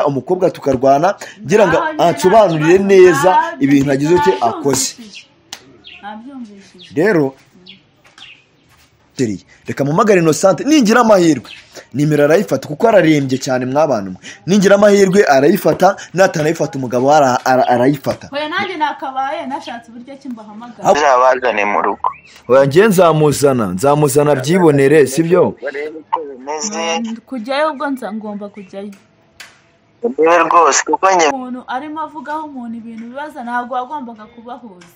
umukobwa tukarwana ngira ngo ansobanurire neza ibintu agize cyo akoze rero reka mumagare Innocente ningira amahirwe nimero arayifata kuko ararembye cyane mwabana mwe ningira amahirwe arayifata natanayifata umugabo arayifata oya nanjye nakabaye nashatse uburyo kimbahamagara azabazane mu rugo oya ngiye nzamuzana byibonere sibyo kujyayo ubwo ngomba kujyayo rwose kuko njye umuntu arimo avugaho umuntu ibintu bibaza ntabwo wagombaga kubahuza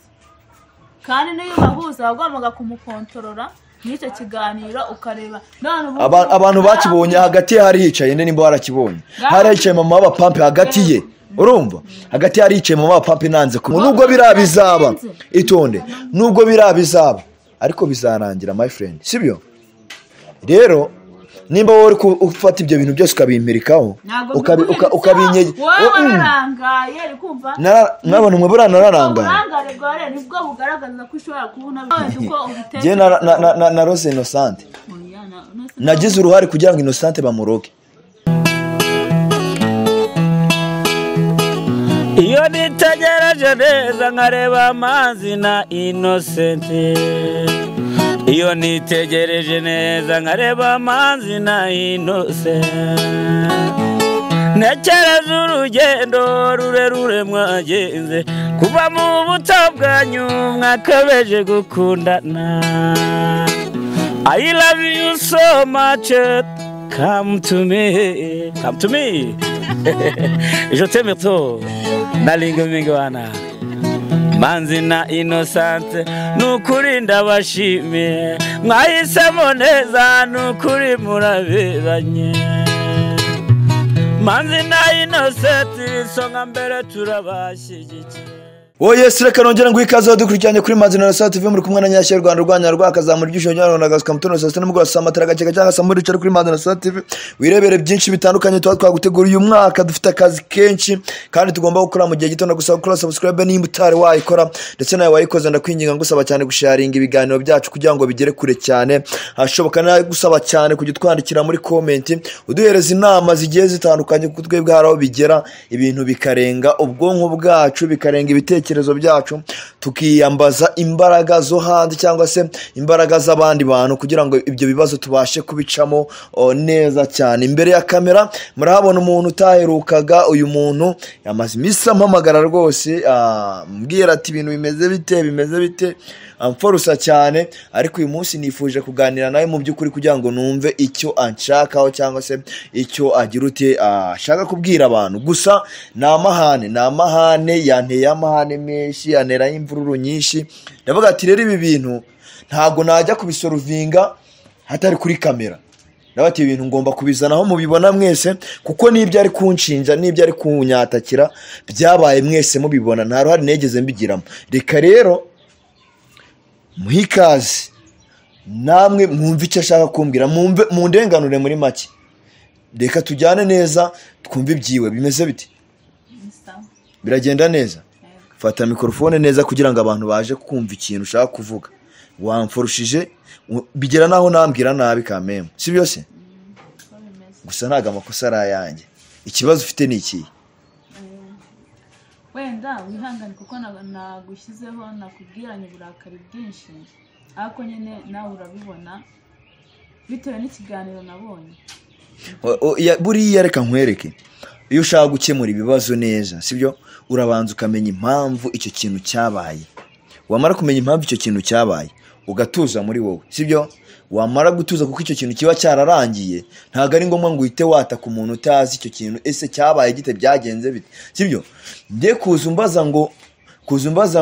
kandi niyo bahuza wagombaga kumukontorora n'icyo kiganiro ukareba abantu bakibonye hagati hari hicaye nimba warakibonye hari hicaye mama w'abapampe hagati ye urumva hagati hari hicaye mama w'abapampe nanze nubwo birabizaba itonde nubwo birabizaba ariko bizarangira my friend sibyo rero nimba wowe ufata ibyo bintu byose ukabimperikaho ukabinyege warangaye rikumva nabona umwe buranarangaye urangare gore nibwo bugaragaza ko ushobora kubona uko ubiteye je na Rose Innocente nagize uruhare kugira ngo Innocente bamuroge iyo nitegereje neza nkareba amazi na Innocente iyo nitegereje neza nkareba amazi na Innocente nekereza urugendo rurerure mwagenze kuva mu buto bwanyu mwakabeje gukundana I love you so much come to me je t'aime trop nalinga mingi wana manzi na Innocente nukuri ndabashimiye mwahisemo neza nukuri muraberanye manzi na Innocente songa mbere turabashyigikiye Yes, reka nongera ngo ikaze dukurikiranye kuri Manzi na Innocente TV muri kumwe na Nyashya Rwanda rwanya rwakazamura ibyisho nyarano nagasuka mutono saa 7 n'umugoroba saa matara gaceka cyangwa saa muri kuri Manzi na Innocente TV wirebere byinshi bitandukanye twagutegura uyu mwaka dufite akazi kenshi kandi tugomba gukora mu gihe gitondo gusa gukora subscribe nimba utari wayikora ndetse nawe wayikoze ndakwinginga ngusaba cyane gusharinga ibiganiro byacu kugira ngo bigere kure cyane hashoboka na gusaba cyane kujya twandikira muri comment uduhereza inama zigiye zitandukanye ku twebwe haraho bigera ibintu bikarenga ubwonko bwacu bikarenga ibitekerezo byacu tukiyambaza imbaraga zo hanze cyangwa se imbaraga z'abandi bantu kugira ngo ibyo bibazo tubashe kubicamo neza cyane imbere ya kamera murahabona umuntu utaherukaga uyu muntu yamaze imisi ampamagara rwose mbwira ati ibintu bimeze bite amforusa cyane ariko uyu munsi nifuje kuganira nawe mu by'ukuri kugira ngo numve icyo anshakaho cyangwa se icyo agira uti ashaka kubwira abantu gusa namahane yanteye amahane menshi yanera imvururu nyinshi ndavuga ati rero ibi bintu ntago najya kubisorovinga hatari kuri kamera ndabati ibintu ngomba kubizanaho mubibona mwese kuko nibyo ari kunshinja nibyo ari kunyatakira byabaye mwese mubibona nta ruhari negeze mbigiramo reka rero muhikazi namwe mwumve icyo ashaka kumbwira mu ndenganure muri make reka tujyane neza twumve ibyiwe bimeze bite biragenda neza fata mikrofone neza kugira ngo abantu baje kumva ikintu ushaka kuvuga wamforushije bigera naho nambwira nabi kameme si byose gusa ntaga amakosa arayanjye ikibazo ufite ni iki wenda wihangane kuko nagushyizeho nakubwiranye uburakari bwinshi ariko nyine nawe urabibona bitewe n'ikiganiro nabonye buriya reka nkwereke iyo ushaka gukemura ibibazo neza sibyo urabanza ukamenya impamvu icyo kintu cyabaye wamara kumenya impamvu icyo kintu cyabaye ugatuza muri wowe sibyo wamara gutuza kuko icyo kintu kiba cyararangiye ntago ari ngombwa ngo uhite wataka umuntu utazi icyo kintu ese cyabaye gite byagenze bite sibyo ngiye kuzumbaza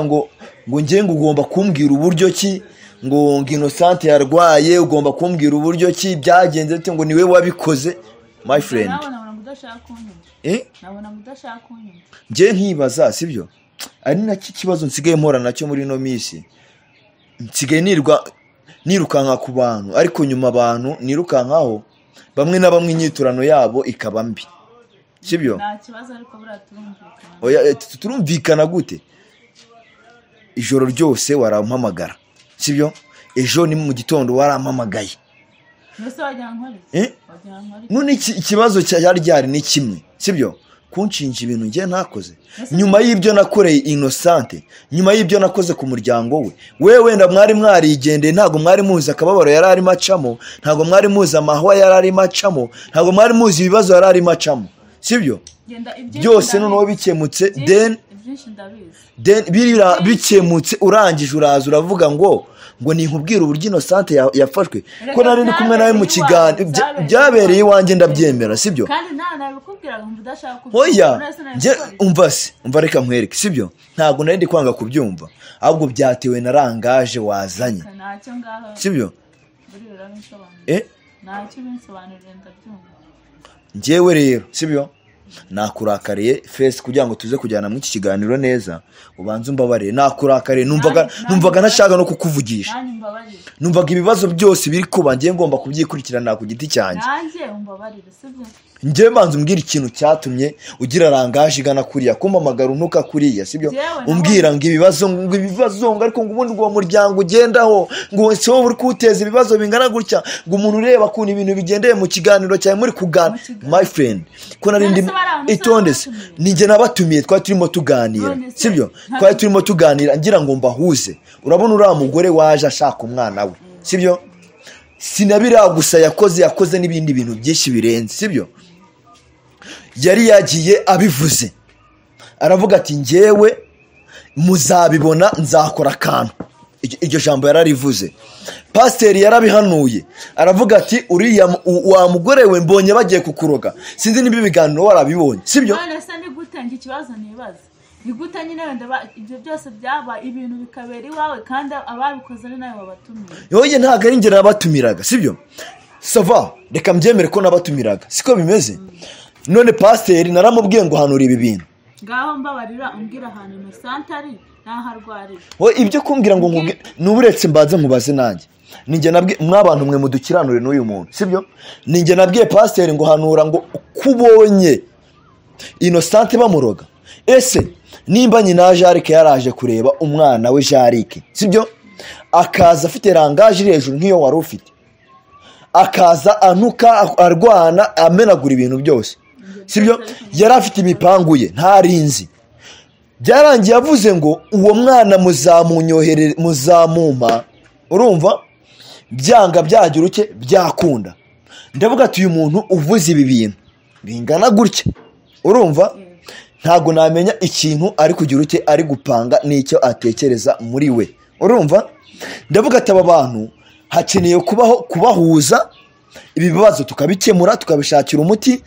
ngo ngiye ugomba kumbwira uburyo ki ngo Innocente yarwaye ugomba kumbwira uburyo ki byagenze bite ngo niwe wabikoze my friend nabona mudashaka kunyumva ngiye nkibaza sibyo ari nacyo kibazo nsigaye mpora nacyo muri no misi nsigaye nirukanka ku bantu ariko nyuma abantu nirukankaho bamwe na bamwe inyiturano yabo ikaba mbi sibyo nta kibazo ariko buraturumvikana oya turumvikana gute ijoro ryose warampamagara sibyo ejo ni mu gitondo warampamagaye nese wajya nkore none ikibazo cyari ni kimwe sibyo kunshinja ibintu ngiye ntakoze nyuma y'ibyo nakoreye Innocente nyuma y'ibyo nakoze ku muryango we wenda mwari mwarigendeye ntago mwari muzi akababaro yari ari macamo ntago mwari muzi amahwa yari ari macamo ntago mwari muzi ibibazo yari ari macamo sibyo byose noneho bikemutse then birira bikemutse urangije uraza uravuga ngo ninkubwira uburyo Innocente yafashwe ko nari ndi kumwe nawe mu kiganiro byabereye iwanjye ndabyemera sibyo kandi nabikubwira ngo udashaka kubyumva umva reka nkwereke sibyo ntago nari ndi kwanga kubyumva ahubwo byatewe na rangaje wazanye sibyo ntacyo binsobanurira ndabyumva njyewe rero sibyo nakurakariye face kugira ngo tuze kujyana mu iki kiganiro neza ubanze umbabarire nakurakariye numvaga ntashaka no kukuvugisha numvaga ibibazo byose biri kuba ngiye ngomba kubyikurikirana ku giti cyanjye nanjye umbabarire sibyo njye banze umbwira ikintu cyatumye ugira rangaje igana kuriya kumpamagara untuka kuriya sibyo umbwira ngo ibibazo ariko ngo ubundi uwo muryango ugendaho ngo se wowe uri kuteza ibibazo bingana gutya ngo umuntu ureba kuntu ibintu bigendeye mu kiganiro cyawe muri kugana my friend ko narindi itondese ninjye nabatumiye twari turimo tuganira sibyo twari turimo tuganira ngira ngo mbahuze urabona uriya mugore waje ashaka umwana we sibyo sinabira gusa yakoze n'ibindi bintu byinshi birenze sibyo yari yagiye abivuze aravuga ati njyewe muzabibona nzakora akantu iryo jambo yararivuze pasiteri yarabihanuye aravuga ati uriya wa mugore we mbonye bagiye kukuroga sinzi niba ibiganiro warabibonye sibyo none se ni gutanga ikibazo nibaza ni gute nyine wenda ibyo byose byaba ibintu bikabera iwawe kandi ababikoze ari nawe babatumiye yoye ntago ari njye nabatumiraga sibyo sava reka mbyemere ko nabatumiraga siko bimeze none pasiteri naramubwiye ngo hanura ibi bintu ngaho mbabarira umbwira ahantu Innocente ari naharwarira ibyo kumbwira ngo nuburetse mbaze nkubaze nanjye ninjye nabwiye mwabantu mwe mudukiranure n'uyu muntu sibyo ninjye nabwiye pasiteri ngo hanura ngo kubonye Innocente bamuroga ese nimba nyina Jarike yaraje kureba umwana we Jarike sibyo akaza afite rangaje hejuru nk'iyo wari ufite akaza anuka arwana amenagura ibintu byose sibyo yari afite imipangu ye ntarinzi byarangiye yavuze ngo uwo mwana muzamunyoherere muzamuma urumva byanga byagira uke byakunda ndavuga ati uyu muntu uvuze ibi bintu bingana gutya urumva ntago namenya ikintu ari kugira uke ari gupanga n'icyo atekereza muri we urumva ndavuga ati aba bantu hakeneye kubahuza ibi bibazo tukabikemura tukabishakira umuti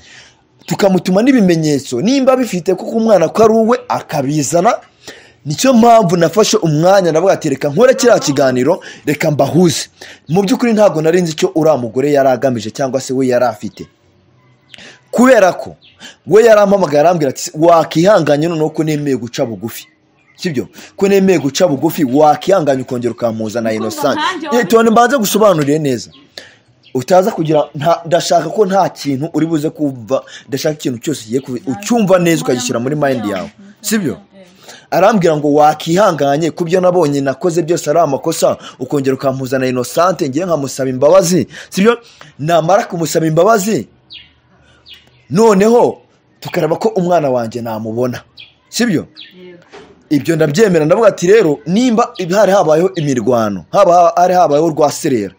tukamutuma n'ibimenyetso nimba bifite kuko umwana ko ari uwe akabizana nicyo mpamvu nafashe umwanya ndavuga ati reka nkore kiriya kiganiro reka mbahuze mu by'ukuri ntabwo nari nzi icyo uriya mugore yari agamije cyangwa se we yari afite kubera ko we yarampamagara arambwira ati wakihanganye noneho ko nemeye guca bugufi sibyo ko nemeye guca bugufi wakihanganye ukongera ukampuzana Innocente tone mbanze gusobanurire neza utaza kugira ndashaka ko nta kintu uri buze kumva ndashaka ikintu cyose kigiye ucyumva neza ukagishyira muri mind yawe sibyo arambwira ngo wakihanganye kubyo nabonye nakoze byose ari amakosa ukongera ukampuzana Innocente ngiye nkamusaba imbabazi sibyo namara kumusaba imbabazi noneho tukareba ko umwana wanjye namubona sibyo ibyo ndabyemera ndavuga ati rero nimba hari habayeho imirwano hari habayeho rwaserera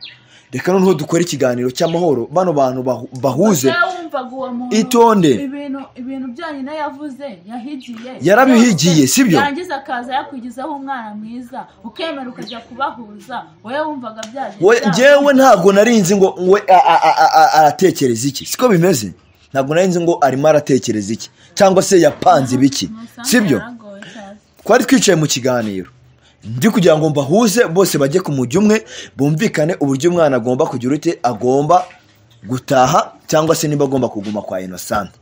reka noneho dukora ikiganiro cy'amahoro bano bantu bahuze itonde ibintu byanyine yavuze yarabihigiye sibyo yangiza akaza yakwigizaho umwana mwiza ukemera ukajya kubahuza wowe wumvaga byaje njyewe ntago narinzi ngo we aratekereza iki siko bimeze ntago narinzi ngo arimo aratekereza iki cyangwa se yapanze ibiki sibyo twari twicaye mu kiganiro ndi kugira ngo mbahuze bose bajye ku mujyi umwe bumvikane uburyo umwana agomba kugira ute agomba gutaha cyangwa se niba agomba kuguma kwa Innocente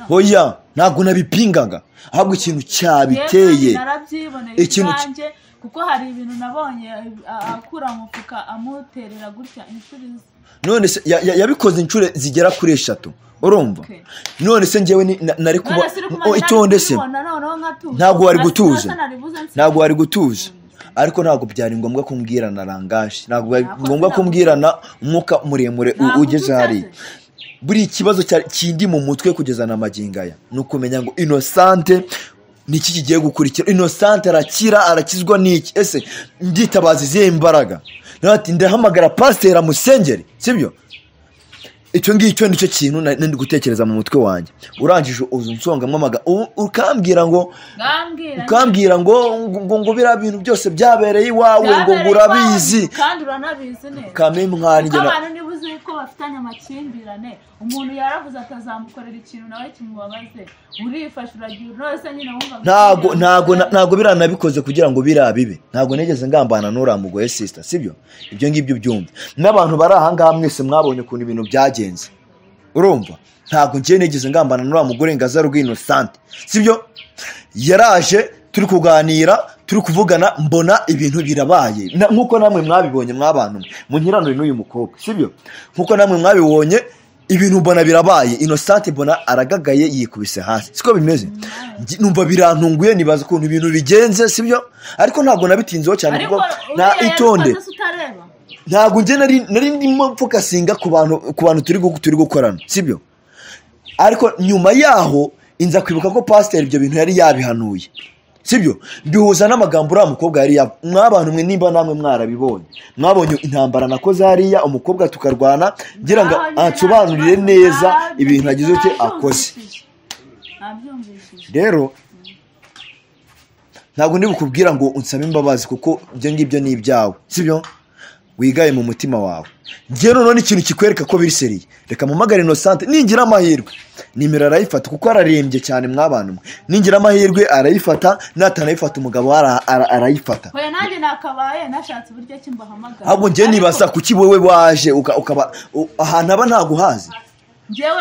hoya ntabwo nabipingaga ahubwo ikintu cyabiteye ikintu kuko hari ibintu nabonye akura mufuka amuterera gutya inshuro none se yabikoze inshuro zigera kuri 3 urumva none se njyewe nari kuba itonde se ntabwo wari gutuza ariko ntabwo byari ngombwa kumbwirana rangaje ntabwo ngombwa kumbwirana umwuka muremure ugeze hari buri kibazo kindi mu mutwe kugeza na magingaya nukumenya ngo Innocente niki kigiye gukurikira. Innocente arakizwa niki? Ese nditabaza izihe imbaraga? Nati ndahamagara pasteur amusengere, sibyo? Icyo ngicyo nicyo kintu ndi gutekereza mu mutwe wanjye. Urangije uzunsonga mwamaga ukambwira ngo bira bintu byose byabereye iwawe ngo urabizi kandi uranabizi neza. Kame mwari njye abantu nibuze ko bafitanye amakimbirane, umuntu yaravuze atazamukorera ikintu nawe kimubabaze, urifasha uragira rose nyine wumva ntago biranabikoze kugira ngo birabibe. Ntago negeze ngambana n'uramugoye sister, sibyo? Ibyo ngibyo byumva n'abantu bari aha ngaha mwese mwabonye ukuntu ibintu byagenze, urumva? Ntago ngiye negeze ngambana n'uramugore ngaza rugino Innocente, sibyo? Yaraje turi kuganira turi kuvugana mbona ibintu birabaye nkuko namwe mwabibonye mwabantu mu nkiranure n'uyu mukobwa, sibyo? Nkuko namwe mwabibonye ibintu mbona birabaye. Innocente mbona aragagaye yikubise hasi, siko bimeze. Numva birantunguye nibaza ukuntu ibintu bigenze, sibyo? Ariko ntabwo nabitinzeho cyane kuko na itonde ntabwo nge nari ndimo focusinga ku bantu turi gukorana, sibyo? Ariko nyuma yaho inza kwibuka ko pasteur ibyo bintu yari yabihanuye, sibyo? Bihuza n'amagambo uriya mukobwa yari mwabantu mwe nimba namwe mwarabibonye, mwabonye intambara nakoze hariya umukobwa tukarwana ngira ngo ansobanurire neza ibintu agize cyo akoze. Rero ntabwo ndi bukubwira ngo unsabe imbabazi kuko ibyo ngibyo ni ibyawe, sibyo? Wigaye mu mutima wawe. Ngiye none ikintu kikwereka ko biri seriye. Reka mumagare Innocente ningira amahirwe nimero arayifata kuko ararembye cyane mwabantu. Ningira amahirwe arayifata, natanayifata umugabo arayifata. Oya nanjye nakabaye nashatse buryo kimbahamagara. Ahubwo ngiye nibasa kuki wewe waje ukaba ahantu aba ntaguhazi.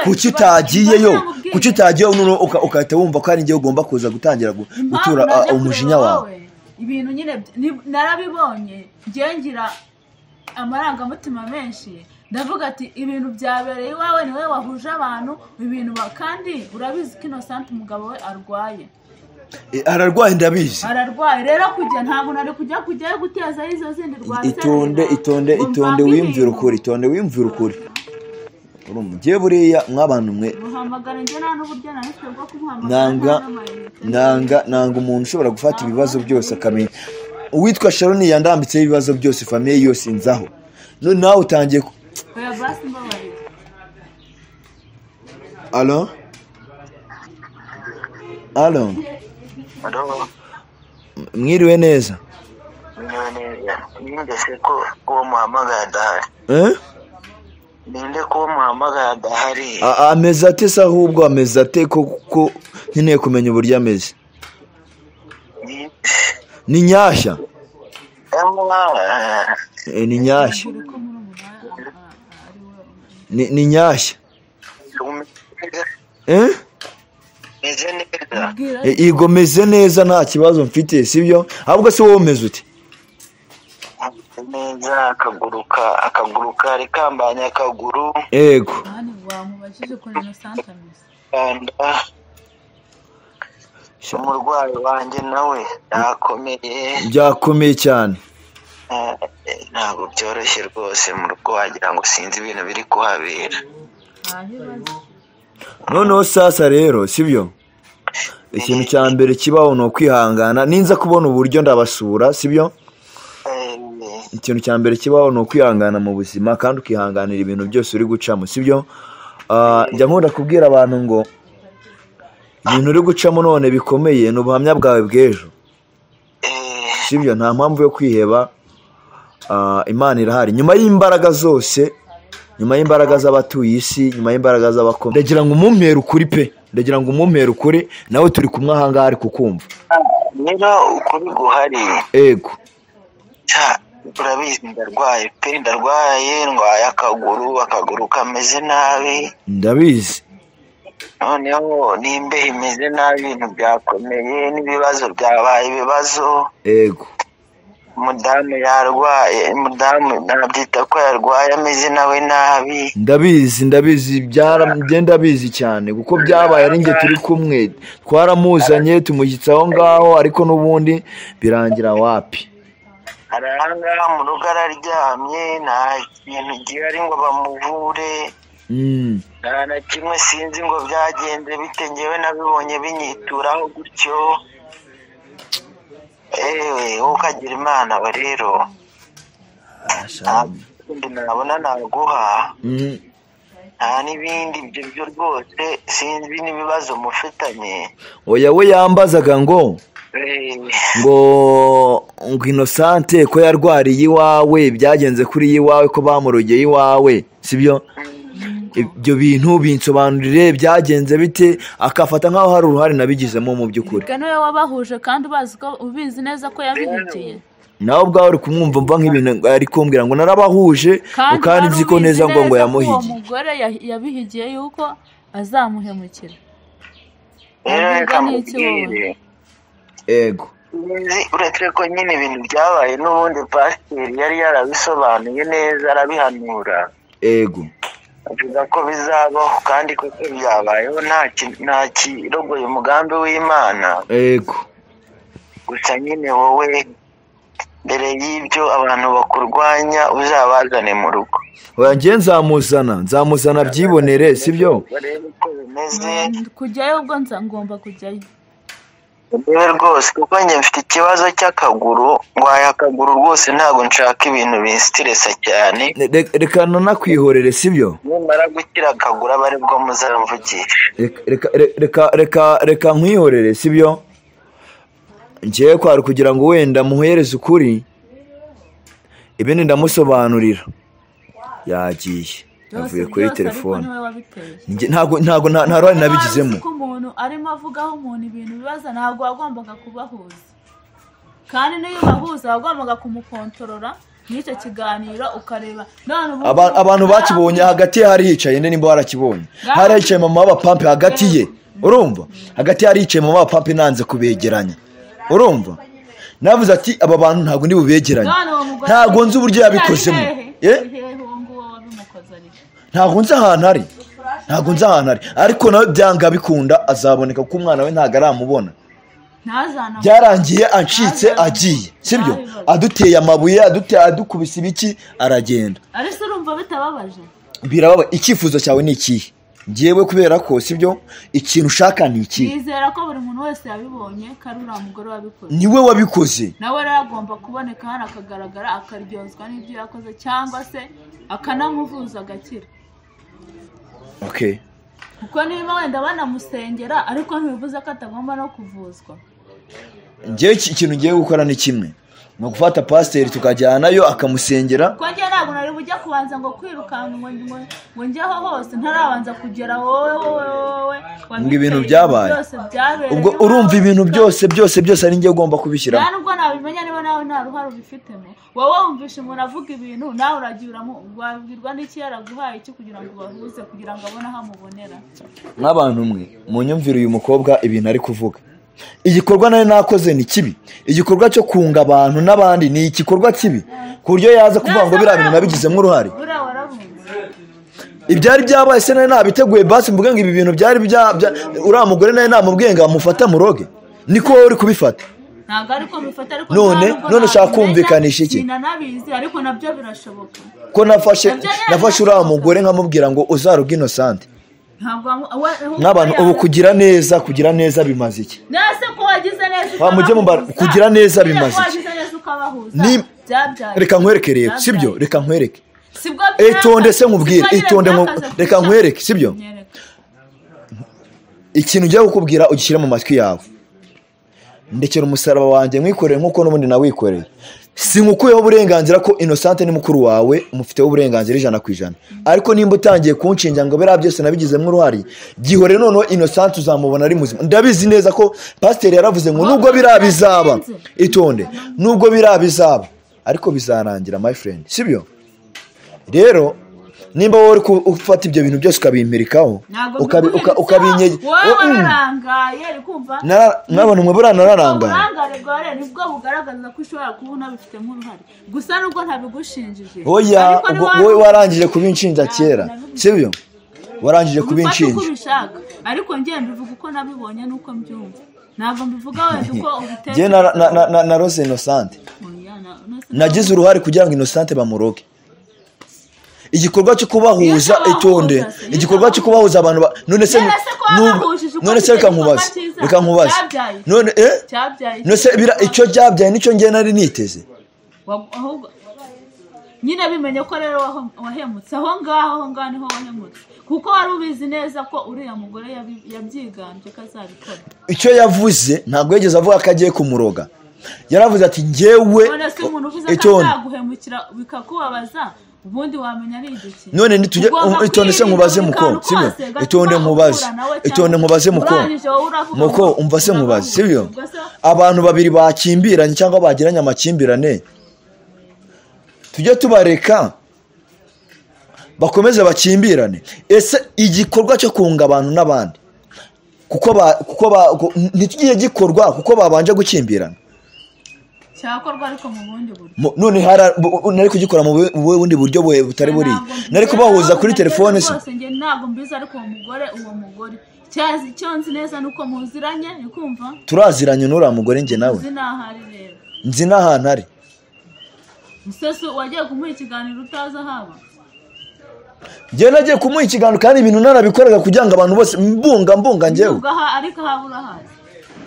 Kuki utagiyeyo? Kuki utagiyeyo none ukahita wumva ko ari ngiye ugomba kuza gutangira gutura umujinya wawe? Ibintu nyine narabibonye ngira amarangamutima menshi, ndavuga ati ibintu byabereye iwawe niwe wahuje abantu ibintu kandi urabizi ko Innocente umugabo we arwaye. Ararwaye ndabizi. Ararwaye rero kujya ntabwo nari kujya guteza izo zindi rwase. Itonde wimvira ukuri. Urumva buriya mwabantu mwe muhamagara nje nta n'uburyo nanitwe bwo kumuhamagara. Nanga umuntu ushobora gufata ibibazo byose akamenya. Uwitwa Sharon yandambitseho ibibazo byose famille yose inzaho. None nawe utangiye oya basi mbabarira. Allo? Mwiriwe neza? Ninde se ko muhamagara adahari? Ninde ko muhamagara adahari? Ameze ate se ahubwo ameze ate ko nkeneye kumenya uburyo ameze? Ni Nyashya. Ni Nyashya. Ni Nyashya. Igomeze neza nta kibazo mfite, sibyo? Ahubwo se wowe umeze ute? Neza akaguru kari kambanye akaguru. Yego. Nani wamubajije ko Innocente ameze? Umurwayi wanjye nawe byakomeye cyane. Ntabwo byoroshye rwose mu rugo wagira ngo sinzi ibintu biri kuhabera. Noneho sasa rero, sibyo? Ikintu cya mbere kibaho no kwihangana. Ninza kubona uburyo ndabasura, sibyo? Ikintu cya mbere kibaho no kwihangana mu buzima kandi ukihanganira ibintu byose uri gucamo, sibyo? Njya nkunda kubwira abantu ngo ibintu uri gucamo none bikomeye n'ubuhamya bwawe bw'ejo, sibyo? Nta mpamvu yo kwiheba. Imana irahari nyuma y'imbaraga zose, nyuma y'imbaraga z'abatuye isi, nyuma y'imbaraga z'abakomeye. Ndagira ngo umumpere ukuri pe, ndagira ngo umumpere ukuri nawe turi kumwe aha ngaha ari kukumva. Niba ukuri guhari. Ego. Urabizi ndarwaye pe, ndwaye akaguru kameze nabi. Ndabizi. Noneho nimbe imeze nabi ibintu byakomeye n'ibibazo byabaye ibibazo. Ego. Mudamu yarwaye, nabyita ko yarwaye ameze nawe nabi. Ndabizi byagenda bizi cyane kuko byabaye ari nge turi kumwe twaramuzanye tumushyitsa aho ngaho ariko n'ubundi birangira wapi. Aranga mu rugo araryamye nta kintu gihari ngo bamuvure. nta na kimwe sinzi ngo byagenze bite, njyewe nabibonye binyituraho gutyo. Ukagira imana rero nabona naguha nta n'ibindi ibyo byo rwose sinzi n'ibibazo mufitanye. oya we yambazaga ngo Innocente ko yarwariye iwawe byagenze kuri iwawe ko bamurogeye iwawe sibyo? Ibyo bintu binsobanurire byagenze bite, akafata nkaho hari uruhare nabigizemo mu by'ukuri. Niwe wabahuje kandi ubizi neza ko yabihigiye. Nawe ubwawe uri kumwumva mva nk'ibintu ari kumbwira ngo narabahuje kandi nzi ko neza ngo yamuhigiye. Uwo mugore yabihigiye yuko azamuhemukira. Ego. Uretse ko nyine ibintu byabaye n'ubundi pasiteri yari yarabisobanuye neza arabihanura. Ego. Avuga ko bizabaho kandi koko byabayeho nta kirogoye umugambi w'Imana. Ego. Gusa nyine wowe mbere y'ibyo abantu bakurwanya uzabazane mu rugo. Oya njye nzamuzana byibonere sibyo? Kujyayo ubwo ngomba kujyayo. Niwe rwose kuko njye mfite ikibazo cy'akaguru, ngwaye akaguru rwose ntabwo nshaka ibintu binsitiresa cyane. Reka nanakwihorere sibyo? Nimara gukira akaguru aba aribwo muzamvugisha. Reka nkwihorere sibyo? Njyewe kwari kugira ngo wenda muhereze ukuri, ibindi ndamusobanurira. Yagiye avuye kuri telefone. Ntago nta ruhare nabigizemo. Umuntu arimo avugaho umuntu ibintu bibaza ntabwo wagombaga kubahuza, kandi niyo bahuza wagombaga kumukontorora n'icyo kiganiro ukareba. Abantu bakibonye hagati hari hicaye nimba warakibonye, hari hicaye mama w'abapampe hagati ye, urumva? Hagati hari hicaye mama w'abapampe nanze kubegeranya, urumva? Navuze ati aba bantu ntabwo ndi bubegeranye, ntabwo nzi uburyo yabikozemo. Ntabwo nzi ahantu ari, ariko nawe byanga bikunda azaboneka kuko umwana we ntabwo aramubona. Byarangiye ancitse agiye sibyo? Aduteye amabuye, adukubise ibiki aragenda. Ariko urumva bitababaje? Birababa. Icyifuzo cyawe ni ikihe? Ngiyewe kubera ko sibyo ikintu ushaka ni iki? Nizera ko buri muntu wese yabibonye karura mugore wabikoze. Niwe wabikoze. Nawe ragomba kuboneka hano akagaragara akaryozwa n'ibyo yakoze cyangwa se akanamuvuza agakira. Okay. Kuko niba wenda banamusengera ariko ntibivuze ko atagomba no kuvuzwa. Ngiye ikintu ngiye gukora ni kimwe, no gufata pasiteri tukajyanayo akamusengera. Ko njye ntabwo nari bujya kubanza ngo kwirukanka ngo njyeho hose ntarabanza kugera wowe ngo ibintu byabaye. Ubwo urumva ibintu byose ari njye ugomba kubishyira. Nubwo nabimenya niba nawe nta ruhare ubifitemo. Wowe wumvishe umuntu avuga ibintu nawe uragira wabwirwa n'iki yaraguhaye iki kugira ngo bahuze kugira ngo abone aho amubonera. Nk'abantu mwe munyumvira uyu mukobwa ibintu ari kuvuga. Igikorwa nawe nakoze ni kibi. Igikorwa cyo kunga abantu n'abandi ni igikorwa kibi. Ku buryo yaza kuvuga ngo biriya bintu nabigizemo uruhare. Ibyari byabaye se nawe nabiteguye basi mvuga ngo ibi bintu byari uriya mugore nawe namubwiye ngo amufata muroge. Niko wowe uri kubifata. Ntabwo ariko mufata ariko none ushaka kumvikanisha iki? Sinanabizi ariko nabyo birashoboka. Ko nafashe uriya mugore nkamubwira ngo uzaruge Innocente. N'abantu ubu kugira neza bimaze iki? Nase ko wagize neza. Wamujye mu kugira neza bimaze iki? Reka nkwereke rero sibyo? Reka nkwereke. Itonde se nkubwire, reka nkwereke sibyo? Ikintu ugiye kukubwira ugishyira mu matwi yawe. Ndekera umusaraba wanjye nkwikoreye nkuko n'ubundi nawikoreye. Sinkukuyeho uburenganzira ko Innocente ni mukuru wawe, umufiteho uburenganzira 100%. Ariko nimba utangiye kunshinja ngo bera byose nabigizemo uruhari, gihore noneho Innocente uzamubona ari muzima. Ndabizi neza ko pasiteri yaravuze ngo nubwo birabizaba, itonde, nubwo birabizaba ariko bizarangira my friend, sibyo? Rero nimba wowe uri ufata ibyo bintu byose ukabimperikaho ukabinyege warangaye rikumva n'abantu mwe buranarangaye urangare nibwo bugaragaza ko ushobora kubona bifite mu ruhare gusa nubwo ntabigushinjije. Oya wowe warangije kubinshinja kera sibyo? Warangije kubinshinja ariko ngiye mbivuga uko nabibonye nuko mbyumva, ntabwo mbivuga wenda uko ubiteye. Je na Rose Innocente nagize uruhare kugira ngo Innocente bamuroge. igikorwa cyo kubahuza itonde igikorwa cyo kubahuza abantu none se reka nkubaze none se bira icyo byabyaye nicyo ngiye nari niteze nyine bimenye ko rero wahemutse aho ngaho niho wahemutse kuko wari ubizi neza ko uriya mugore yabyiganje ko azabikora. Icyo yavuze ntabwo yigeze avuga ko agiye kumuroga, yaravuze ati njyewe guhemukira bikakubabaza ubundi wamenya ari igiki. None nitujye itonde se nkubaze muko sibyo itonde nkubaze muko umva se nkubaze sibyo abantu babiri bakimbiranye cyangwa bagiranye amakimbirane tujye tubareka bakomeze bakimbirane. Ese igikorwa cyo kunga abantu n'abandi kuko ntikigiye gikorwa kuko babanje gukimbirana cyakorwa ariko mu bundi buryo. None nari kugikora mu bundi buryo butari buri nari kubahuza kuri telefone se ntabwo mbizi ariko uwo mugore cyazi cyonzi neza nuko muziranye nikumva turaziranye n'ura mugore nge nawe nzi n'ahantu ari Museso wagiye kumuha ikiganiro utaza haba njye nagiye kumuha ikiganiro kandi ibintu narabikoraga kugira ngo abantu bose mbunga njyewe ariko habura hazi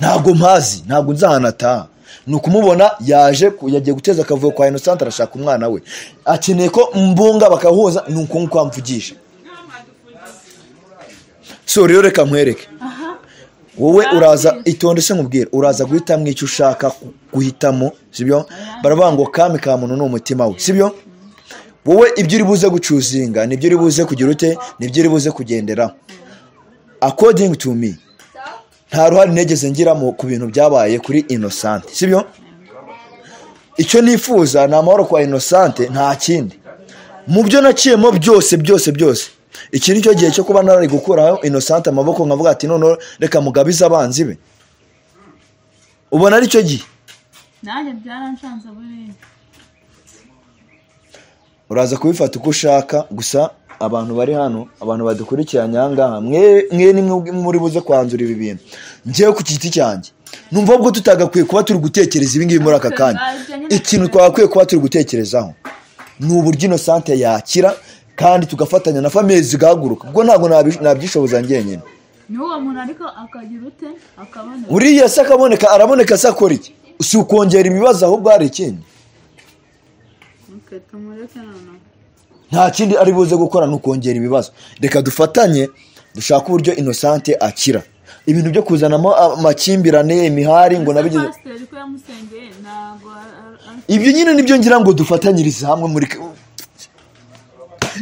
ntabwo mpazi ntabwo nzahanata nukumubona yagiye guteza akavuyo kwa Innocente arashaka umwana we akeneye ko mbunga bakahuza nuko nkwamvugisha. So rero reka nkwereke wowe uraza itonde se nkubwira uraza guhitamo icyo ushaka guhitamo sibyo baravuga ngo kame ka muntu n'umutima we sibyo wowe ibyo uri buze gucuzinga nibyo uri buze kugira ute nibyo uri buze kugendera. According to me nta ruhare negeze ngiramo ku bintu byabaye kuri Innocente sibyo icyo nifuza ni amahoro kwa Innocente nta kindi mu byo naciyemo byose iki ni cyo gihe cyo kuba narari gukuraho Innocente amaboko nkavuga ati none reka mugabiza abanzi be ubona ari cyo gihe nanjye byaranshanze buri uraza kubifata uko ushaka gusa abantu bari hano abantu badukurikiranye ahangaha mwe nimwe muri buze kwanzura ibi bintu njyewe ku giti cyanjye numva ubwo tutagakwiye kuba turi gutekereza ibi ngibi muri aka kanya ikintu twagakwiye kuba turi gutekerezaho ni uburyo Innocente yakira kandi tugafatanya na famille zigahaguruka ubwo ntabwo nabyishoboza njyenyine n'uwo muntu ariko akagira ute akaboneka uriya se akaboneka araboneka se akora iki si ukongera ibibazo ahubwo hari ikindi nta kindi ari buze gukora ni ukongera ibibazo. Reka dufatanye dushaka uburyo Innocente akira ibintu byo kuzanamo amakimbirane imihari ngo nabigeze ibyo nyine nibyo ngira ngo dufatanyirize hamwe muri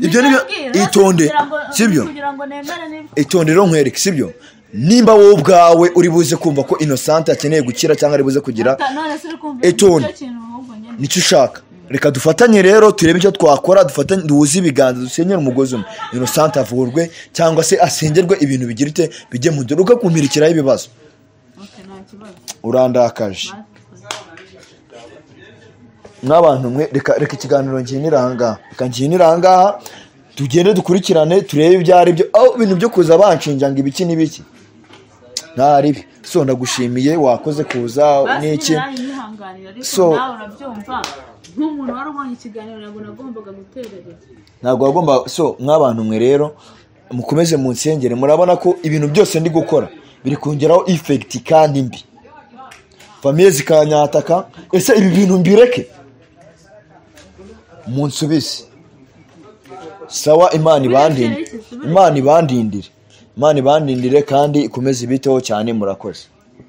ibyo nibyo itonde sibyo itonde rero nkwereke sibyo nimba wowe ubwawe uri buze kumva ko Innocente akeneye gukira cyangwa ari buze kugira itonde nicyo ushaka reka dufatanye rero turebe icyo twakora dufatanye duhuze ibiganza dusenyera umugozi umwe Innocente avurwe cyangwa se asengerwe ibintu bigira ite bijye mu nzira ukakumirikiraho ibibazo. Urandakaje n'abantu mwe reka ikiganiro nginira ahangaha tugende dukurikirane turebe ibyo ari byo ibintu byo kuza banshinja ngo ibiki n'ibiki ntaribi so ndagushimiye wakoze kuza n'iki so urabyumva nk'umuntu wari ubonye ikiganiro nagombaga guterera ntabwo wagomba so nk'abantu mwe rero mukomeze mu nsengere murabona ko ibintu byose ndi gukora biri kongeraho effect kandi mbi famille zikanyataka ese ibi bintu mbireke munsubize sawa Imana ibandindire kandi ikomeze ibiteho cyane murakoze.